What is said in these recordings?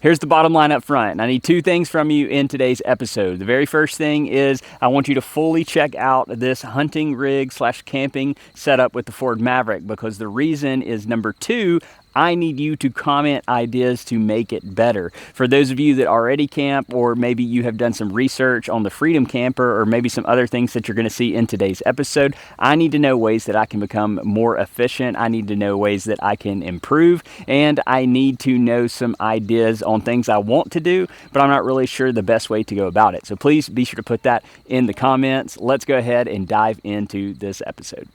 Here's the bottom line up front. I need two things from you in today's episode. The very first thing is I want you to fully check out this hunting rig / camping setup with the Ford Maverick, because the reason is number two, I need you to comment ideas to make it better. For those of you that already camp, or maybe you have done some research on the Freedom Camper, or maybe some other things that you're going to see in today's episode, I need to know ways that I can become more efficient. I need to know ways that I can improve, and I need to know some ideas on things I want to do, but I'm not really sure the best way to go about it. So please be sure to put that in the comments. Let's go ahead and dive into this episode.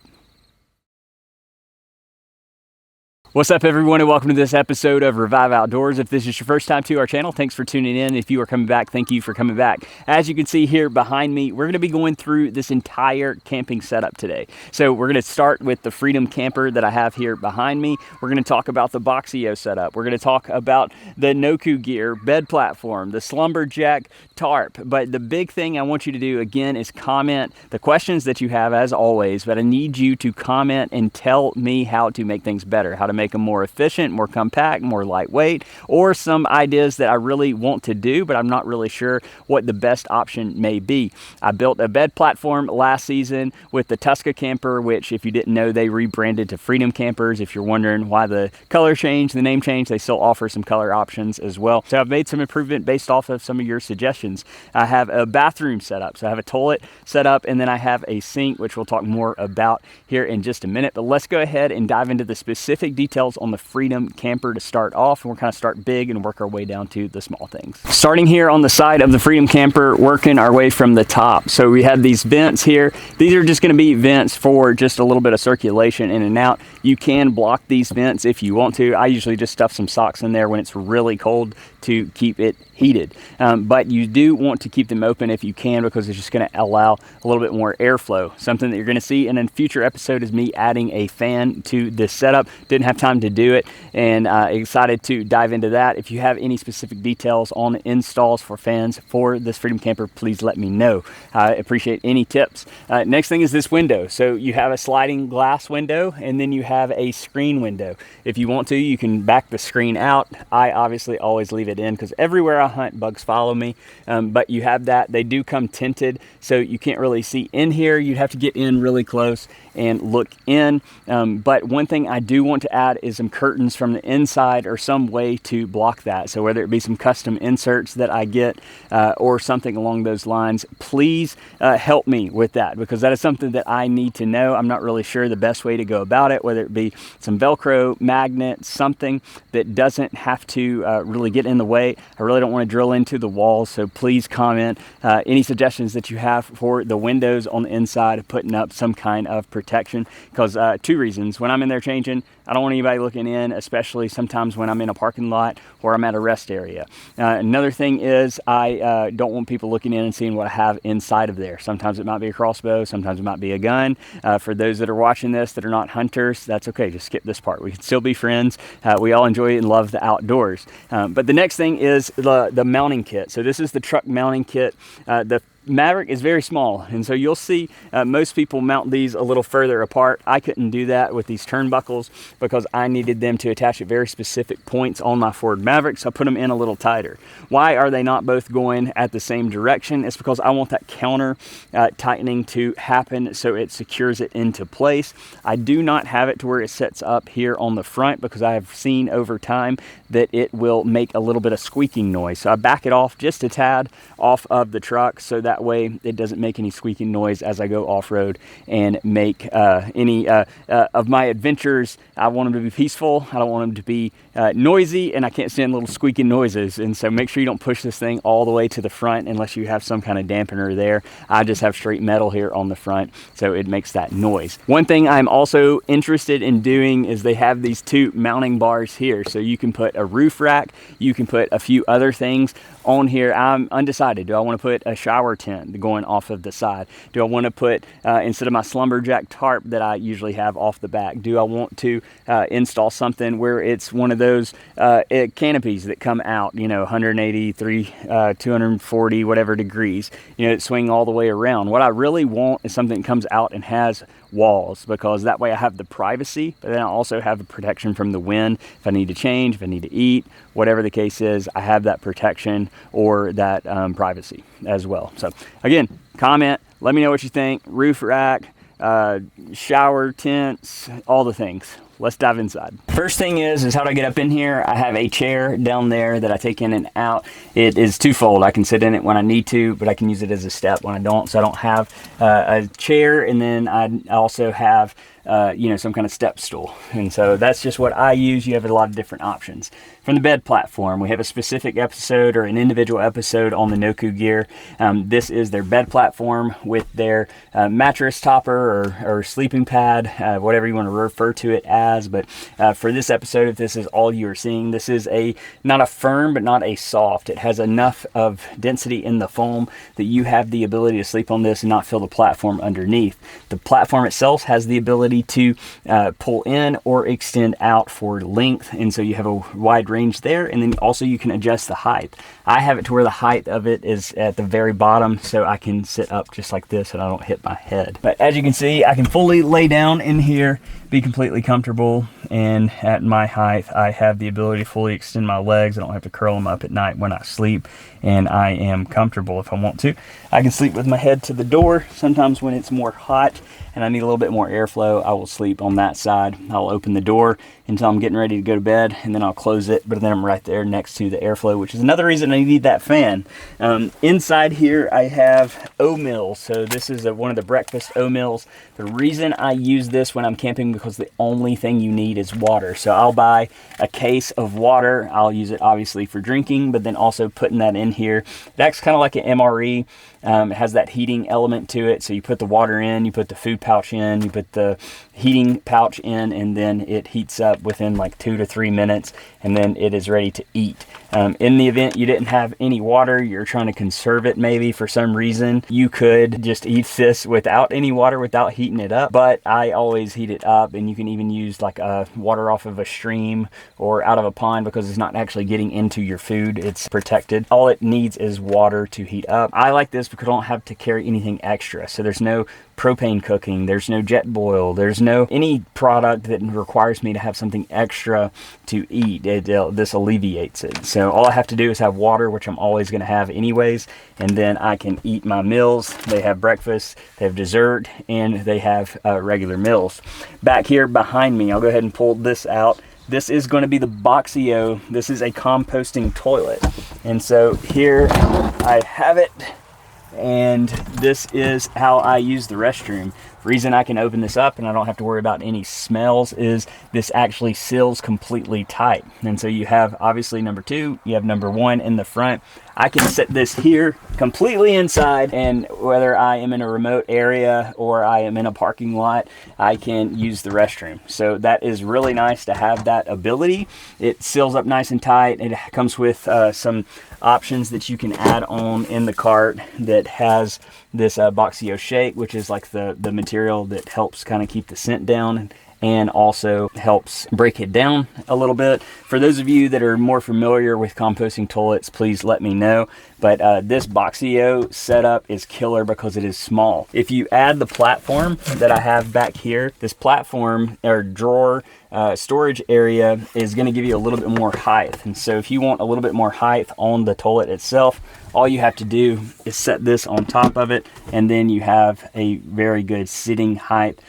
What's up, everyone, and welcome to this episode of Revive Outdoors. If this is your first time to our channel, thanks for tuning in. If you are coming back, thank you for coming back. As you can see here behind me, we're going to be going through this entire camping setup today. So we're going to start with the Freedom Camper that I have here behind me. We're going to talk about the Boxio setup. We're going to talk about the Nokhu gear, bed platform, the Slumberjack Tarp. But the big thing I want you to do, again, is comment the questions that you have, as always, but I need you to comment and tell me how to make things better, how to make them more efficient, more compact, more lightweight, or some ideas that I really want to do, but I'm not really sure what the best option may be. I built a bed platform last season with the Tusca camper, which, if you didn't know, they rebranded to Freedom Campers. If you're wondering why the color changed, the name changed, they still offer some color options as well. So I've made some improvement based off of some of your suggestions. I have a bathroom set up. So I have a toilet set up, and then I have a sink, which we'll talk more about here in just a minute. But let's go ahead and dive into the specific details on the Freedom Camper to start off, and we'll kind of start big and work our way down to the small things. Starting here on the side of the Freedom Camper, working our way from the top. So we have these vents here. These are just going to be vents for just a little bit of circulation in and out. You can block these vents if you want to. I usually just stuff some socks in there when it's really cold to keep it heated. But you do want to keep them open if you can, because it's just going to allow a little bit more airflow. Something that you're going to see in a future episode is me adding a fan to this setup. Didn't have time to do it, and excited to dive into that. If you have any specific details on installs for fans for this Freedom Camper, please let me know. I appreciate any tips. Next thing is this window. So you have a sliding glass window, and then you have a screen window. If you want to, you can back the screen out. I obviously always leave it in, because everywhere I hunt, bugs follow me. But you have that. They do come tinted, so you can't really see in here. You'd have to get in really close and look in. But one thing I do want to add is some curtains from the inside, or some way to block that. So whether it be some custom inserts that I get, or something along those lines, please help me with that, because that is something that I need to know. I'm not really sure the best way to go about it, whether it be some Velcro, magnet, something that doesn't have to really get in the way. I really don't want to drill into the walls, so please comment any suggestions that you have for the windows on the inside of putting up some kind of protection, because two reasons. When I'm in there changing, I don't want anybody looking in, especially sometimes when I'm in a parking lot or I'm at a rest area. Another thing is I don't want people looking in and seeing what I have inside of there. Sometimes it might be a crossbow, sometimes it might be a gun. For those that are watching this that are not hunters, that's okay, just skip this part. We can still be friends. We all enjoy and love the outdoors. But the next thing is the mounting kit. So this is the truck mounting kit. The Maverick is very small, and so you'll see most people mount these a little further apart. I couldn't do that with these turnbuckles, because I needed them to attach at very specific points on my Ford Maverick, so I put them in a little tighter. Why are they not both going at the same direction? It's because I want that counter tightening to happen so it secures it into place. I do not have it to where it sets up here on the front, because I have seen over time that it will make a little bit of squeaking noise. So I back it off just a tad off of the truck, so that way it doesn't make any squeaking noise as I go off-road and make any of my adventures. I want them to be peaceful. I don't want them to be noisy, and I can't stand little squeaking noises. And so make sure you don't push this thing all the way to the front unless you have some kind of dampener there. I just have straight metal here on the front, so it makes that noise. One thing I'm also interested in doing is they have these two mounting bars here. So you can put a roof rack, you can put a few other things on here. I'm undecided. Do I want to put a shower tent going off of the side? Do I want to put, instead of my Slumberjack tarp that I usually have off the back, do I want to install something where it's one of those canopies that come out, 183, 240, whatever degrees, swing all the way around? What I really want is something that comes out and has walls, because that way I have the privacy, but then I also have the protection from the wind. If I need to change, if I need to eat, whatever the case is, I have that protection or that privacy as well. So again, comment, let me know what you think. Roof rack, shower tents, all the things. Let's dive inside. First thing is how do I get up in here? I have a chair down there that I take in and out. It is twofold. I can sit in it when I need to, but I can use it as a step when I don't. So I don't have a chair, and then I also have some kind of step stool. And so that's just what I use. You have a lot of different options. From the bed platform, we have a specific episode or an individual episode on the Nokhu gear. This is their bed platform with their mattress topper or sleeping pad, whatever you want to refer to it as. But for this episode, if this is all you are seeing, this is not a firm, but not a soft. It has enough of density in the foam that you have the ability to sleep on this and not feel the platform underneath. The platform itself has the ability to pull in or extend out for length, and so you have a wide range there, and then also you can adjust the height. I have it to where the height of it is at the very bottom, so I can sit up just like this and I don't hit my head. But as you can see, I can fully lay down in here, be completely comfortable, and at my height I have the ability to fully extend my legs. I don't have to curl them up at night when I sleep, and I am comfortable if I want to. I can sleep with my head to the door. Sometimes when it's more hot and I need a little bit more airflow, I will sleep on that side. I'll open the door until I'm getting ready to go to bed, and then I'll close it, but then I'm right there next to the airflow, which is another reason I need that fan. Inside here I have Omeals. So this is one of the breakfast Omeals. The reason I use this when I'm camping, because the only thing you need is water. So I'll buy a case of water. I'll use it obviously for drinking, but then also putting that in here. It acts kind of like an MRE. It has that heating element to it. So you put the water in, you put the food pouch in, you put the heating pouch in, and then it heats up within like 2 to 3 minutes, and then it is ready to eat. In the event you didn't have any water, you're trying to conserve it maybe for some reason, you could just eat this without any water, without heating it up. But I always heat it up, and you can even use like water off of a stream or out of a pond, because it's not actually getting into your food. It's protected. All it needs is water to heat up. I like this because I don't have to carry anything extra. So there's no propane cooking, there's no jet boil, there's no any product that requires me to have something extra to eat. This alleviates it. So all I have to do is have water, which I'm always going to have anyways, and then I can eat my meals. They have breakfast, they have dessert, and they have regular meals. Back here behind me, I'll go ahead and pull this out. This is going to be the Boxio. This is a composting toilet. And so here I have it. And this is how I use the restroom. The reason I can open this up and I don't have to worry about any smells is this actually seals completely tight. And so you have obviously number 2, you have number 1 in the front. I can set this here completely inside, and whether I am in a remote area or I am in a parking lot, I can use the restroom. So that is really nice to have that ability. It seals up nice and tight. It comes with some options that you can add on in the cart that has this Boxio shake, which is like the material that helps kind of keep the scent down and also helps break it down a little bit. For those of you that are more familiar with composting toilets, please let me know. But this Boxio setup is killer because it is small. If you add the platform that I have back here, this platform or drawer storage area is going to give you a little bit more height. And so if you want a little bit more height on the toilet itself, all you have to do is set this on top of it, and then you have a very good sitting height.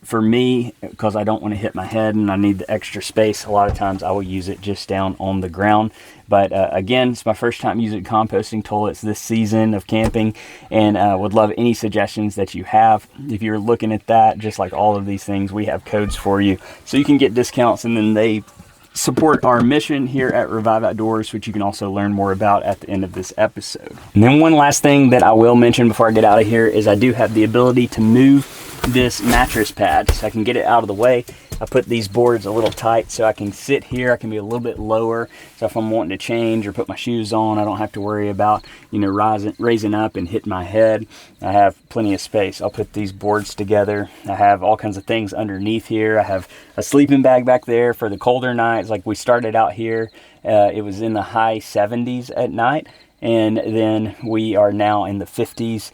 For me, because I don't want to hit my head and I need the extra space, a lot of times I will use it just down on the ground. But again, it's my first time using composting toilets this season of camping, and would love any suggestions that you have. If you're looking at that, just like all of these things, we have codes for you, so you can get discounts, and then they support our mission here at Revive Outdoors, which you can also learn more about at the end of this episode. And then one last thing that I will mention before I get out of here is I do have the ability to move this mattress pad, so I can get it out of the way. I put these boards a little tight so I can sit here. I can be a little bit lower, so if I'm wanting to change or put my shoes on, I don't have to worry about, you know, raising up and hitting my head. I have plenty of space. I'll put these boards together. I have all kinds of things underneath here. I have a sleeping bag back there for the colder nights. Like we started out here, it was in the high 70s at night, and then we are now in the 50s,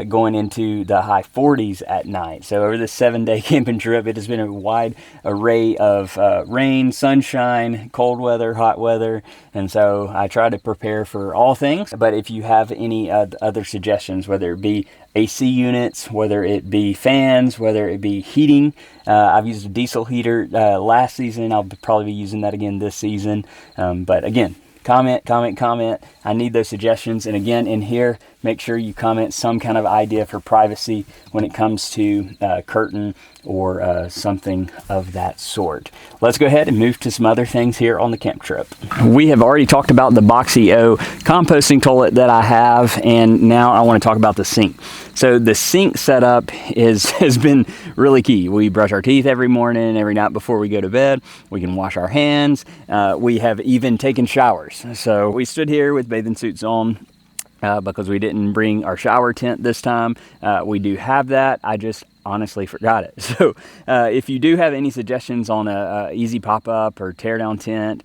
going into the high 40s at night. So over this 7-day camping trip, it has been a wide array of rain, sunshine, cold weather, hot weather, and so I try to prepare for all things. But if you have any other suggestions, whether it be AC units, whether it be fans, whether it be heating, I've used a diesel heater last season. I'll probably be using that again this season. But again, comment. I need those suggestions. And again, in here, make sure you comment some kind of idea for privacy when it comes to curtain or something of that sort. Let's go ahead and move to some other things here on the camp trip. We have already talked about the Boxio composting toilet that I have, and now I want to talk about the sink. So the sink setup has been really key. We brush our teeth every morning, every night before we go to bed. We can wash our hands. We have even taken showers. So we stood here with bathing suits on because we didn't bring our shower tent this time. We do have that. I just honestly forgot it. So if you do have any suggestions on a easy pop-up or tear down tent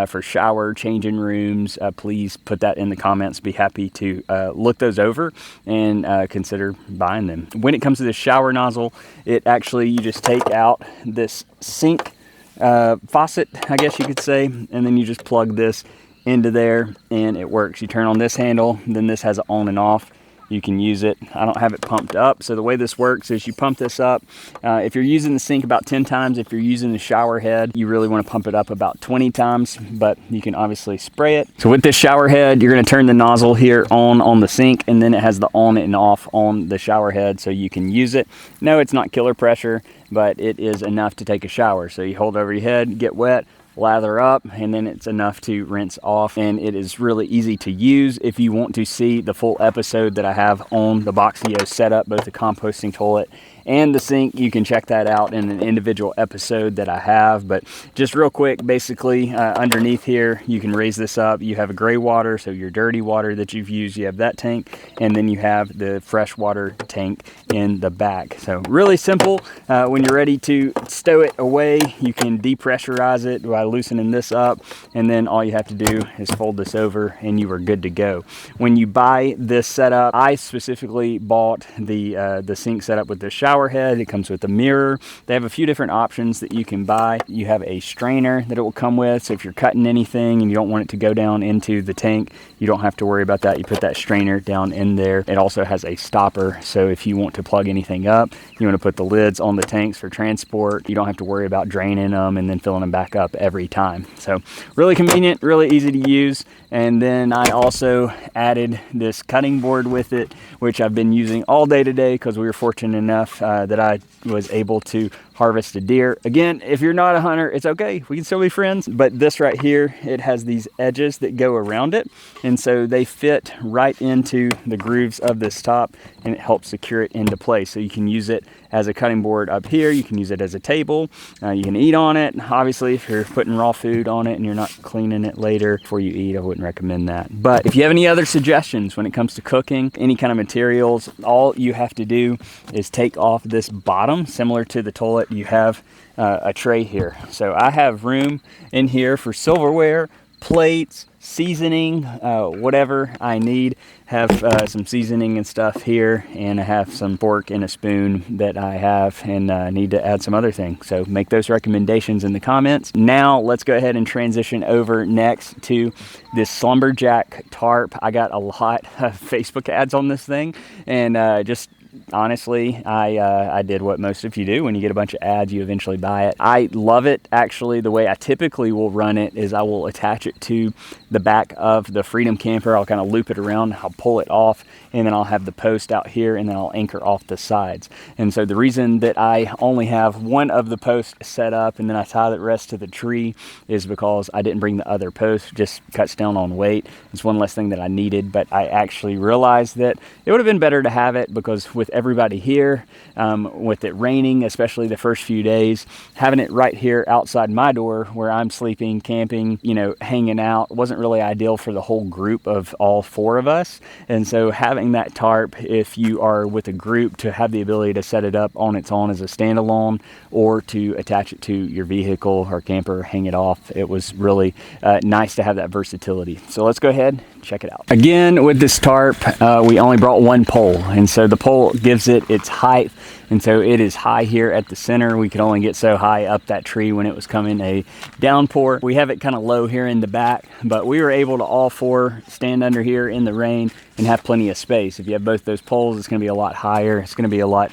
for shower changing rooms, please put that in the comments. Be happy to look those over and consider buying them. When it comes to the shower nozzle, it actually, you just take out this sink faucet, I guess you could say, and then you just plug this into there and it works. You turn on this handle, then this has an on and off. You can use it. I don't have it pumped up. So the way this works is you pump this up. If you're using the sink about 10 times, if you're using the shower head, you really want to pump it up about 20 times, but you can obviously spray it. So with this shower head, you're going to turn the nozzle here on the sink, and then it has the on and off on the shower head so you can use it. No, it's not killer pressure, but it is enough to take a shower. So you hold over your head, get wet, lather up, and then it's enough to rinse off. And it is really easy to use. If you want to see the full episode that I have on the Boxio setup, both the composting toilet and the sink, you can check that out in an individual episode that I have. But just real quick, basically underneath here, you can raise this up. You have a gray water, so your dirty water that you've used, you have that tank, and then you have the fresh water tank in the back. So really simple. When you're ready to stow it away, you can depressurize it by loosening this up, and then all you have to do is fold this over and you are good to go. When you buy this setup, I specifically bought the sink setup with the shower head. It comes with a mirror. They have a few different options that you can buy. You have a strainer that it will come with, so if you're cutting anything and you don't want it to go down into the tank, you don't have to worry about that. You put that strainer down in there. It also has a stopper, so if you want to plug anything up, you want to put the lids on the tanks for transport, you don't have to worry about draining them and then filling them back up every time. So really convenient, really easy to use. And then I also added this cutting board with it, which I've been using all day today because we were fortunate enough that I was able to harvest a deer. Again, if you're not a hunter, it's okay. We can still be friends. But this right here, it has these edges that go around it. And so they fit right into the grooves of this top, and it helps secure it into place. So you can use it as a cutting board up here. You can use it as a table. You can eat on it. Obviously, if you're putting raw food on it and you're not cleaning it later before you eat, I wouldn't recommend that. But if you have any other suggestions when it comes to cooking, any kind of materials, all you have to do is take off this bottom. Similar to the toilet, you have a tray here. So I have room in here for silverware, plates, seasoning, whatever I need. Have some seasoning and stuff here, and I have some fork and a spoon that I have, and need to add some other things. So make those recommendations in the comments. Now let's go ahead and transition over next to this Slumberjack tarp. I got a lot of Facebook ads on this thing, and just honestly, I did what most of you do. When you get a bunch of ads, you eventually buy it. I love it. Actually, the way I typically will run it is I will attach it to the back of the Freedom Camper. I'll kind of loop it around, I'll pull it off, and then I'll have the post out here, and then I'll anchor off the sides. And so the reason that I only have one of the posts set up and then I tie the rest to the tree is because I didn't bring the other post. Just cuts down on weight. It's one less thing that I needed, but I actually realized that it would have been better to have it, because with everybody here, with it raining, especially the first few days, having it right here outside my door where I'm sleeping, camping, hanging out, wasn't really ideal for the whole group of all four of us. And so having that tarp, if you are with a group, to have the ability to set it up on its own as a standalone, or to attach it to your vehicle or camper, hang it off, it was really nice to have that versatility. So let's go ahead, check it out. Again, with this tarp, we only brought one pole, and so the pole gives it its height, and so it is high here at the center. We could only get so high up that tree when it was coming a downpour. We have it kind of low here in the back, but we were able to all four stand under here in the rain and have plenty of space. If you have both those poles, it's going to be a lot higher. It's going to be a lot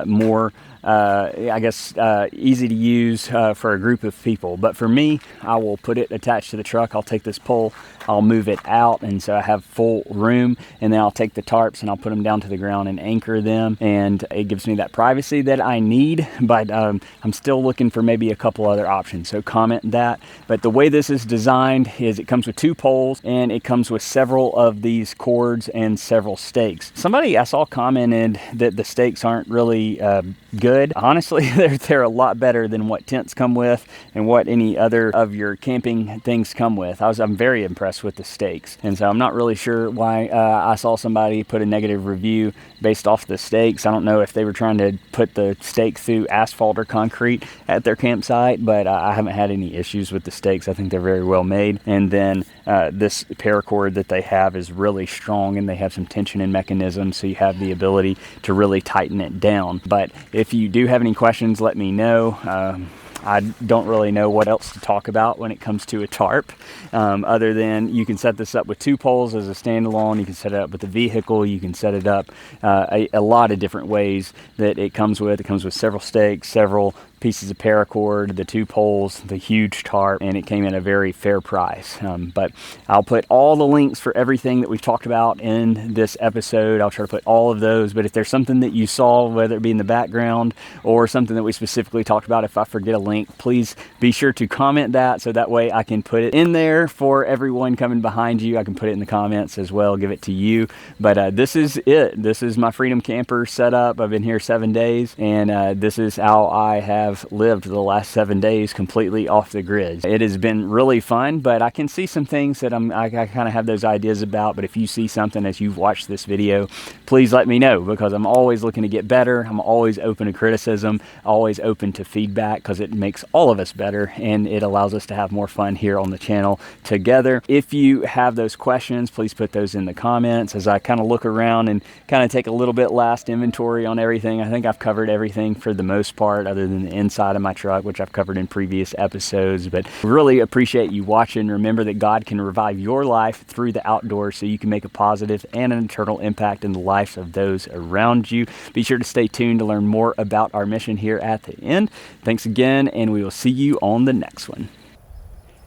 more easy to use for a group of people. But for me, I will put it attached to the truck. I'll take this pole, I'll move it out, and so I have full room, and then I'll take the tarps and I'll put them down to the ground and anchor them, and it gives me that privacy that I need. But I'm still looking for maybe a couple other options, so comment that. But the way this is designed is it comes with 2 poles, and it comes with several of these cords and several stakes. Somebody I saw commented that the stakes aren't really good. Honestly, they're a lot better than what tents come with and what any other of your camping things come with. I'm very impressed with the stakes, and so I'm not really sure why I saw somebody put a negative review based off the stakes. I don't know if they were trying to put the stake through asphalt or concrete at their campsite, but I haven't had any issues with the stakes. I think they're very well made, and then this paracord that they have is really strong, and they have some tensioning mechanisms, so you have the ability to really tighten it down. But if you do have any questions, let me know. I don't really know what else to talk about when it comes to a tarp, other than you can set this up with 2 poles as a standalone. You can set it up with a vehicle. You can set it up a lot of different ways that it comes with. It comes with several stakes, several pieces of paracord, the 2 poles, the huge tarp, and it came in a very fair price. But I'll put all the links for everything that we've talked about in this episode. I'll try to put all of those, but if there's something that you saw, whether it be in the background or something that we specifically talked about, if I forget a link, please be sure to comment that, so that way I can put it in there for everyone coming behind you. I can put it in the comments as well, give it to you. But this is it. This is my Freedom Camper setup. I've been here 7 days, and this is how I have lived the last 7 days, completely off the grid. It has been really fun, but I can see some things that I kind of have those ideas about. But if you see something as you've watched this video, please let me know, because I'm always looking to get better. I'm always open to criticism, always open to feedback, because it makes all of us better, and it allows us to have more fun here on the channel together. If you have those questions, please put those in the comments as I kind of look around and kind of take a little bit last inventory on everything. I think I've covered everything for the most part, other than the inside of my truck, which I've covered in previous episodes. But really appreciate you watching. Remember that God can revive your life through the outdoors, so you can make a positive and an eternal impact in the lives of those around you. Be sure to stay tuned to learn more about our mission here at the end. Thanks again, and we will see you on the next one.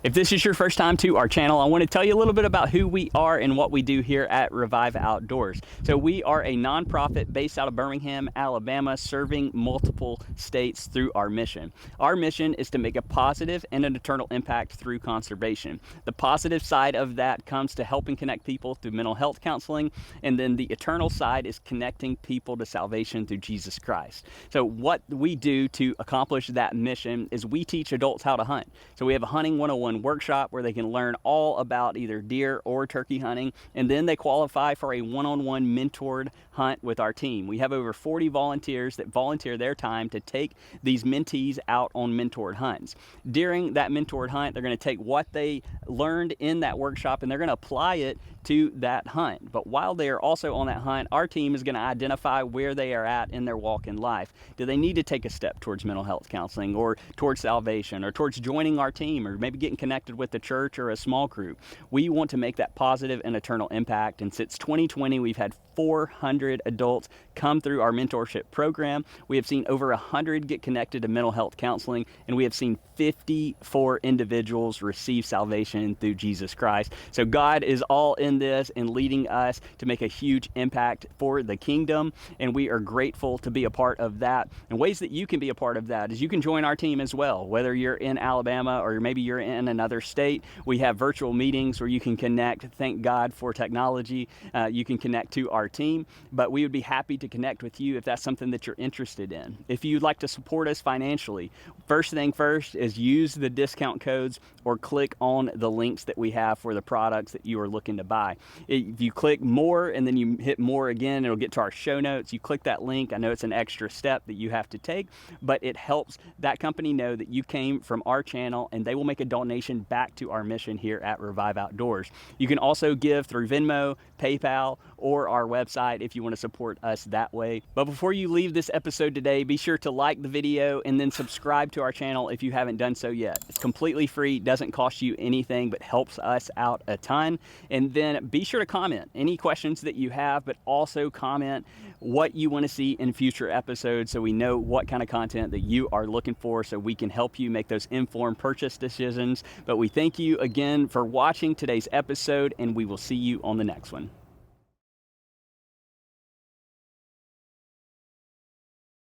If this is your first time to our channel, I want to tell you a little bit about who we are and what we do here at Revive Outdoors. So we are a nonprofit based out of Birmingham, Alabama, serving multiple states through our mission. Our mission is to make a positive and an eternal impact through conservation. The positive side of that comes to helping connect people through mental health counseling, and then the eternal side is connecting people to salvation through Jesus Christ. So what we do to accomplish that mission is we teach adults how to hunt. So we have a hunting 101 workshop where they can learn all about either deer or turkey hunting, and then they qualify for a one-on-one mentored hunt with our team. We have over 40 volunteers that volunteer their time to take these mentees out on mentored hunts. During that mentored hunt, they're going to take what they learned in that workshop and they're going to apply it to that hunt. But while they are also on that hunt, our team is going to identify where they are at in their walk in life. Do they need to take a step towards mental health counseling, or towards salvation, or towards joining our team, or maybe getting connected with the church or a small group? We want to make that positive and eternal impact, and since 2020 we've had 400 adults come through our mentorship program. We have seen over 100 get connected to mental health counseling, and we have seen 54 individuals receive salvation through Jesus Christ. So God is all in this and leading us to make a huge impact for the kingdom, and we are grateful to be a part of that. And ways that you can be a part of that is you can join our team as well, whether you're in Alabama or maybe you're in another state. We have virtual meetings where you can connect. Thank God for technology. You can connect to our team, but we would be happy to connect with you if that's something that you're interested in. If you'd like to support us financially, first thing first is use the discount codes or click on the links that we have for the products that you are looking to buy. If you click more and then you hit more again, it'll get to our show notes. You click that link. I know it's an extra step that you have to take, but it helps that company know that you came from our channel, and they will make a donation donation back to our mission here at Revive Outdoors. You can also give through Venmo, PayPal, or our website if you want to support us that way. But before you leave this episode today, be sure to like the video and then subscribe to our channel if you haven't done so yet. It's completely free, doesn't cost you anything, but helps us out a ton. And then be sure to comment any questions that you have, but also comment what you want to see in future episodes so we know what kind of content that you are looking for, so we can help you make those informed purchase decisions. But we thank you again for watching today's episode, and we will see you on the next one.